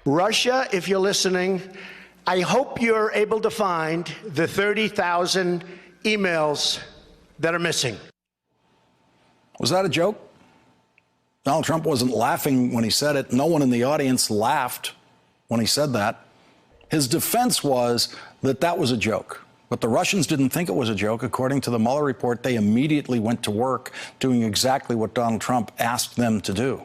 Russia, if you're listening, I hope you're able to find the 30,000 emails that are missing. Was that a joke? Donald Trump wasn't laughing when he said it. No one in the audience laughed when he said that. His defense was that that was a joke. But the Russians didn't think it was a joke. According to the Mueller report, they immediately went to work doing exactly what Donald Trump asked them to do.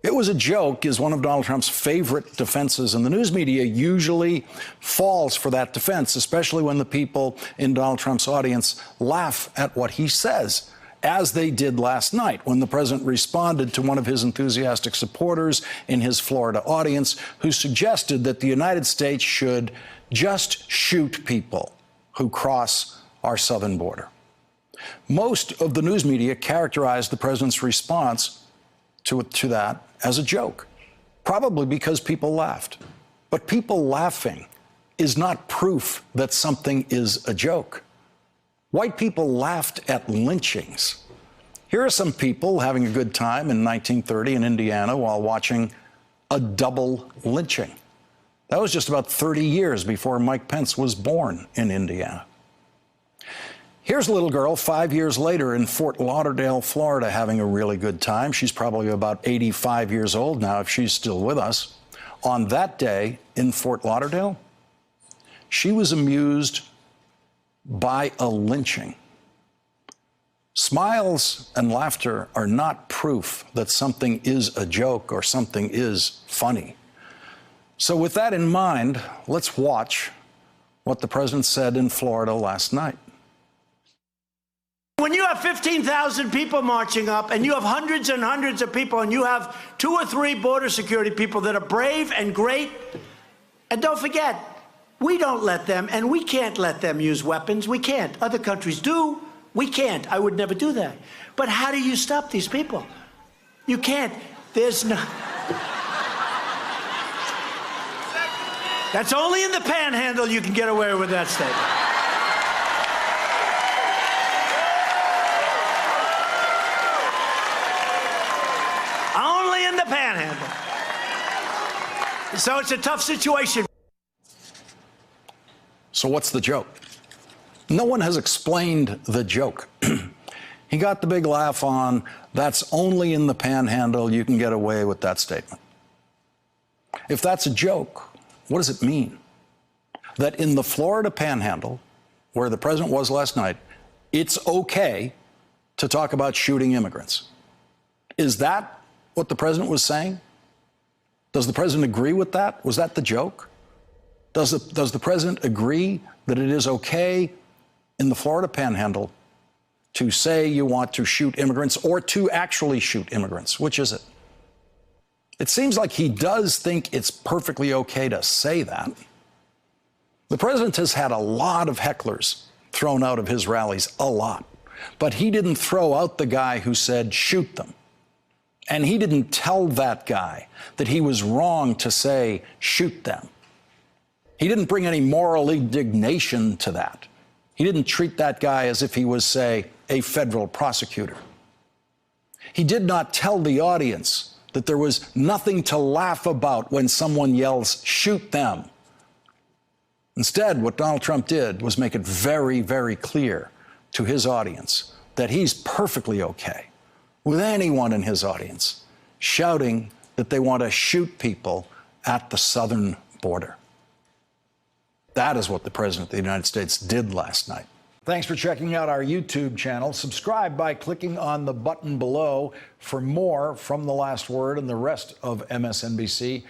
It was a joke is one of Donald Trump's favorite defenses, and the news media usually falls for that defense, especially when the people in Donald Trump's audience laugh at what he says, as they did last night when the president responded to one of his enthusiastic supporters in his Florida audience who suggested that the United States should just shoot people who cross our southern border. Most of the news media characterized the president's response to that as a joke, probably because people laughed. But people laughing is not proof that something is a joke. White people laughed at lynchings. Here are some people having a good time in 1930 in Indiana while watching a double lynching. That was just about 30 years before Mike Pence was born in Indiana. Here's a little girl 5 years later in Fort Lauderdale, Florida, having a really good time. She's probably about 85 years old now, if she's still with us. On that day in Fort Lauderdale, she was amused by a lynching. Smiles and laughter are not proof that something is a joke or something is funny. So with that in mind, let's watch what the president said in Florida last night. When you have 15,000 people marching up and you have hundreds and hundreds of people and you have 2 or 3 border security people that are brave and great, and don't forget, we don't let them and we can't let them use weapons. We can't. Other countries do. We can't. I would never do that. But how do you stop these people? You can't. There's no... That's only in the panhandle you can get away with that statement. Only in the panhandle. So it's a tough situation. So what's the joke? No one has explained the joke. He got the big laugh on, that's only in the panhandle you can get away with that statement. If that's a joke, what does it mean? That in the Florida panhandle, where the president was last night, it's okay to talk about shooting immigrants. Is that what the president was saying? Does the president agree with that? Was that the joke? Does the president agree that it is okay in the Florida panhandle to say you want to shoot immigrants or to actually shoot immigrants? Which is it? It seems like he does think it's perfectly okay to say that. The president has had a lot of hecklers thrown out of his rallies, a lot. But he didn't throw out the guy who said, shoot them. And he didn't tell that guy that he was wrong to say, shoot them. He didn't bring any moral indignation to that. He didn't treat that guy as if he was, say, a federal prosecutor. He did not tell the audience that there was nothing to laugh about when someone yells, shoot them. Instead, what Donald Trump did was make it very, very clear to his audience that he's perfectly okay with anyone in his audience shouting that they want to shoot people at the southern border. That is what the President of the United States did last night. Thanks for checking out our YouTube channel. Subscribe by clicking on the button below for more from The Last Word and the rest of MSNBC.